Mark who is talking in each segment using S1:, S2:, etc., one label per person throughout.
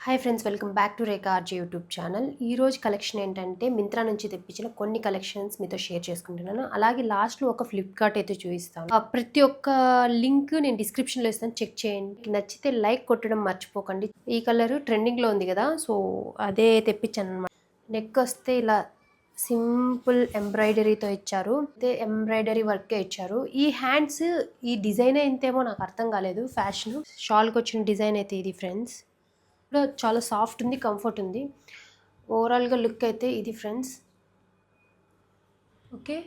S1: Hi friends, welcome back to Rekha RJ YouTube channel. ఈరోజు collection ఏంటంటే మింత్రా నుంచి తెప్పించిన కొన్ని కలెక్షన్స్ మీతో షేర్ చేసుకుంటున్నాను. అలాగే లాస్ట్లో ఒక ఫ్లిప్కార్ట్ అయితే చూపిస్తాను. ప్రతి ఒక్క లింక్ నేను డిస్క్రిప్షన్లో ఇస్తాను, చెక్ చేయండి. నచ్చితే లైక్ కొట్టడం మర్చిపోకండి. ఈ కలర్ ట్రెండింగ్లో ఉంది కదా, సో అదే తెప్పించాను అనమాట. నెక్ వస్తే ఇలా సింపుల్ ఎంబ్రాయిడరీతో ఇచ్చారు, అయితే ఎంబ్రాయిడరీ వర్కే ఇచ్చారు. ఈ హ్యాండ్స్ ఈ డిజైన్ ఎంతేమో నాకు అర్థం కాలేదు. ఫ్యాషన్ షాల్కి వచ్చిన డిజైన్ అయితే ఇది ఫ్రెండ్స్. కూడా చాలా సాఫ్ట్ ఉంది, కంఫర్ట్ ఉంది. ఓవరాల్గా లుక్ అయితే ఇది ఫ్రెండ్స్. ఓకే,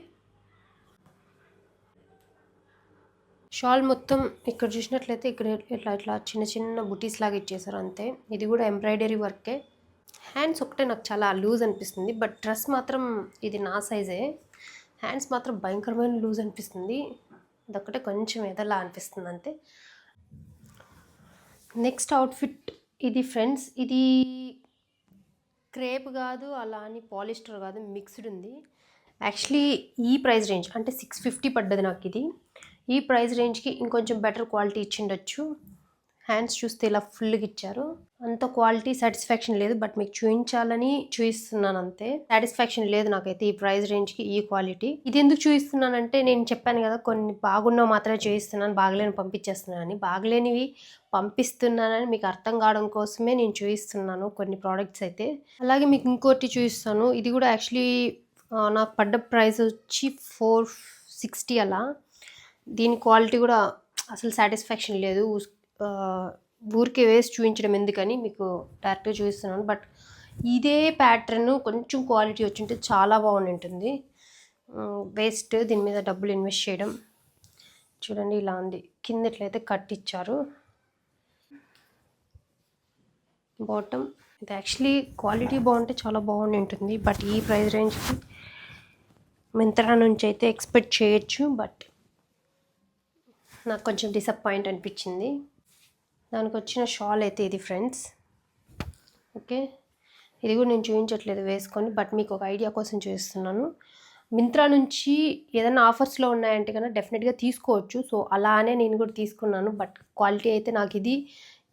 S1: షాల్ మొత్తం ఇక్కడ చూసినట్లయితే ఇక్కడ ఇట్లా ఇట్లా చిన్న చిన్న బుటీస్ లాగా ఇచ్చేసారు అంతే. ఇది కూడా ఎంబ్రాయిడరీ వర్కే. హ్యాండ్స్ ఒకటే నాకు చాలా లూజ్ అనిపిస్తుంది, బట్ డ్రెస్ మాత్రం ఇది నా సైజే. హ్యాండ్స్ మాత్రం భయంకరమైన లూజ్ అనిపిస్తుంది, అదొక్కటే కొంచెం ఎదలా అనిపిస్తుంది అంతే. నెక్స్ట్ అవుట్ఫిట్ ఇది ఫ్రెండ్స్. ఇది క్రేప్ కాదు, అలా అని పాలిస్టర్ కాదు, మిక్స్డ్ ఉంది. యాక్చువల్లీ ఈ ప్రైస్ రేంజ్ అంటే 650 పడ్డది నాకు ఇది. ఈ ప్రైస్ రేంజ్కి ఇంకొంచెం బెటర్ క్వాలిటీ ఇచ్చిండొచ్చు. హ్యాండ్స్ చూస్తే ఇలా ఫుల్గా ఇచ్చారు. అంత క్వాలిటీ సాటిస్ఫాక్షన్ లేదు, బట్ మీకు చూపించాలని చూపిస్తున్నాను అంతే. సాటిస్ఫాక్షన్ లేదు నాకైతే ఈ ప్రైస్ రేంజ్కి ఈ క్వాలిటీ. ఇది ఎందుకు చూపిస్తున్నానంటే, నేను చెప్పాను కదా కొన్ని బాగున్నా మాత్రమే చూపిస్తున్నాను, బాగలేని పంపించేస్తున్నానని. బాగలేనివి పంపిస్తున్నానని మీకు అర్థం కావడం కోసమే నేను చూపిస్తున్నాను కొన్ని ప్రోడక్ట్స్ అయితే. అలాగే మీకు ఇంకోటి చూపిస్తాను. ఇది కూడా యాక్చువల్లీ నాకు పడ్డ ప్రైస్ వచ్చి 460 అలా. దీని క్వాలిటీ కూడా అసలు సాటిస్ఫాక్షన్ లేదు. ఊరికే వేసి చూపించడం ఎందుకని మీకు డైరెక్ట్గా చూపిస్తున్నాను. బట్ ఇదే ప్యాటర్న్ కొంచెం క్వాలిటీ వచ్చింటే చాలా బాగుండి ఉంటుంది. వేస్ట్ దీని మీద డబ్బులు ఇన్వెస్ట్ చేయడం. చూడండి ఇలా ఉంది, కింద ఎట్లయితే కట్ ఇచ్చారు. బాటమ్ ఇది యాక్చువల్లీ క్వాలిటీ బాగుంటే చాలా బాగుండి ఉంటుంది, బట్ ఈ ప్రైస్ రేంజ్కి మింత్రా నుంచి అయితే ఎక్స్పెక్ట్ చేయొచ్చు. బట్ నాకు కొంచెం డిసప్పాయింట్ అనిపించింది. దానికి వచ్చిన షాల్ అయితే ఇది ఫ్రెండ్స్. ఓకే, ఇది కూడా నేను చూపించట్లేదు వేసుకొని, బట్ మీకు ఒక ఐడియా కోసం చూపిస్తున్నాను. మింత్రా నుంచి ఏదైనా ఆఫర్స్లో ఉన్నాయంటే కన్నా డెఫినెట్గా తీసుకోవచ్చు. సో అలానే నేను కూడా తీసుకున్నాను, బట్ క్వాలిటీ అయితే నాకు ఇది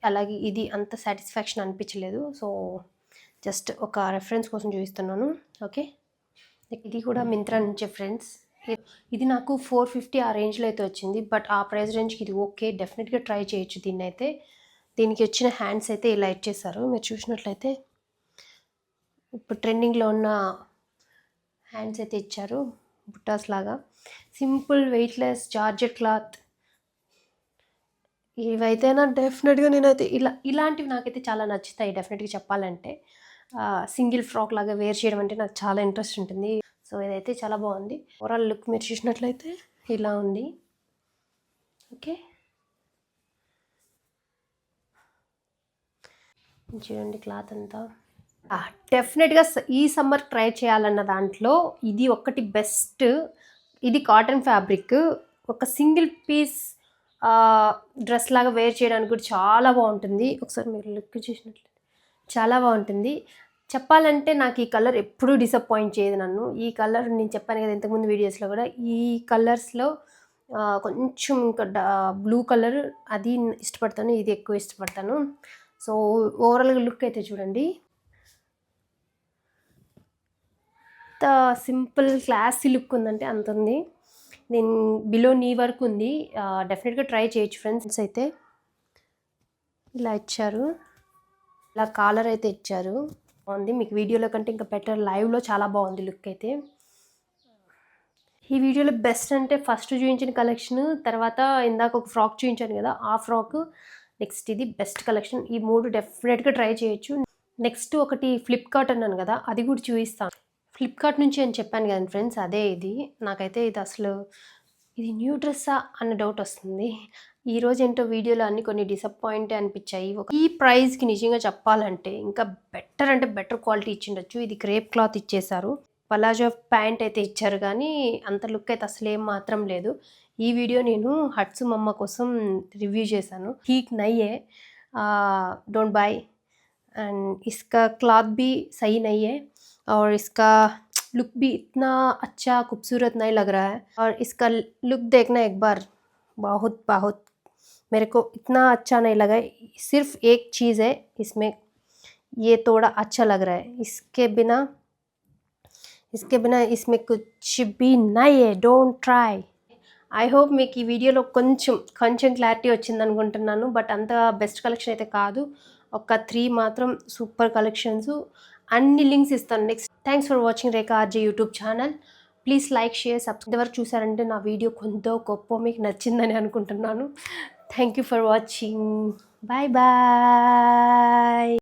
S1: అలాగే ఇది అంత సాటిస్ఫాక్షన్ అనిపించలేదు. సో జస్ట్ ఒక రెఫరెన్స్ కోసం చూపిస్తున్నాను. ఓకే, ఇది కూడా మింత్రా నుంచే ఫ్రెండ్స్. ఇది నాకు 450 ఆ రేంజ్లో అయితే వచ్చింది, బట్ ఆ ప్రైస్ రేంజ్కి ఇది ఓకే, డెఫినెట్గా ట్రై చేయొచ్చు దీన్ని అయితే. దీనికి వచ్చిన హ్యాండ్స్ అయితే ఇలా ఇచ్చేసారు. మీరు చూసినట్లయితే ఇప్పుడు ట్రెండింగ్లో ఉన్న హ్యాండ్స్ అయితే ఇచ్చారు, బుట్టాస్ లాగా. Simple weightless georgette cloth. ఇవైతేనా డెఫినెట్గా నేనైతే ఇలాంటివి నాకైతే చాలా నచ్చుతాయి డెఫినెట్గా చెప్పాలంటే. సింగిల్ ఫ్రాక్ లాగా వేర్ చేయడం అంటే నాకు చాలా ఇంట్రెస్ట్ ఉంటుంది. సో ఇదైతే చాలా బాగుంది. ఓవరాల్ లుక్ మీరు చూసినట్లయితే ఇలా ఉంది. ఓకే, చూడండి క్లాత్ అంతా. డెఫినెట్గా ఈ సమ్మర్ ట్రై చేయాలన్న దాంట్లో ఇది ఒకటి బెస్ట్. ఇది కాటన్ ఫ్యాబ్రిక్, ఒక సింగిల్ పీస్ డ్రెస్ లాగా వేర్ చేయడానికి కూడా చాలా బాగుంటుంది. ఒకసారి మీరు లుక్ చూసినట్లయితే చాలా బాగుంటుంది. చెప్పాలంటే నాకు ఈ కలర్ ఎప్పుడూ డిసప్పాయింట్ చేయదు నన్ను. ఈ కలర్ నేను చెప్పాను కదా ఇంతకుముందు వీడియోస్లో కూడా, ఈ కలర్స్లో కొంచెం ఇంకా బ్లూ కలర్ అది ఇష్టపడతాను, ఇది ఎక్కువ ఇష్టపడతాను. సో ఓవరాల్గా లుక్ అయితే చూడండి, ఎంత సింపుల్ క్లాసీ లుక్ ఉందంటే అంత ఉంది. నేను బిలో నీ వరకు ఉంది. డెఫినెట్గా ట్రై చేయొచ్చు ఫ్రెండ్స్. అయితే ఇలా ఇచ్చారు, ఇలా కాలర్ అయితే ఇచ్చారు, బాగుంది. మీకు వీడియోలో కంటే ఇంకా బెటర్ లైవ్లో చాలా బాగుంది లుక్ అయితే. ఈ వీడియోలో బెస్ట్ అంటే ఫస్ట్ చూపించిన కలెక్షన్, తర్వాత ఇందాక ఒక ఫ్రాక్ చూపించాను కదా ఆ ఫ్రాక్, నెక్స్ట్ ఇది బెస్ట్ కలెక్షన్. ఈ మూడు డెఫినెట్గా ట్రై చేయొచ్చు. నెక్స్ట్ ఒకటి ఫ్లిప్కార్ట్ అన్నాను కదా, అది కూడా చూపిస్తాను. ఫ్లిప్కార్ట్ నుంచి అని చెప్పాను కదా ఫ్రెండ్స్, అదే ఇది. నాకైతే ఇది అసలు ఇది న్యూ డ్రెస్సా అన్న డౌట్ వస్తుంది. ఈరోజు ఏంటో వీడియోలో అన్ని కొన్ని డిసప్పాయింట్ అనిపించాయి. ఈ ప్రైస్కి నిజంగా చెప్పాలంటే ఇంకా బెటర్ అంటే బెటర్ క్వాలిటీ ఇచ్చిండొచ్చు. ఇది క్రేప్ క్లాత్ ఇచ్చేసారు, పలాజో ప్యాంట్ అయితే ఇచ్చారు, కానీ అంత లుక్ అయితే అసలు ఏం మాత్రం లేదు. ఈ వీడియో నేను హట్సు మమ్మ కోసం రివ్యూ చేశాను. ठीक नहीं है, डोंट बाय, एंड इसका क्लॉथ भी सही नहीं है, और इसका लुक भी इतना अच्छा खूबसूरत नहीं लग रहा है. और इसका लुक देखना एक बार, बहुत बहुत मेरे को इतना अच्छा नहीं लगा. सिर्फ एक चीज़ है इसमें ये थोड़ा अच्छा लग रहा है, इसके बिना इसमें कुछ भी नहीं है, डोंट ట్రై. ఐ హోప్ మీకు ఈ వీడియోలో కొంచెం క్లారిటీ వచ్చిందనుకుంటున్నాను. బట్ అంత బెస్ట్ కలెక్షన్ అయితే కాదు. ఒక 3 మాత్రం సూపర్ కలెక్షన్స్. అన్ని లింక్స్ ఇస్తాను next. Thanks for watching Rekha RJ YouTube channel. Please like, share, subscribe. ఇంతవరకు చూసారంటే నా వీడియో కొంతో గొప్ప మీకు నచ్చిందని అనుకుంటున్నాను. Thank you for watching. Bye bye.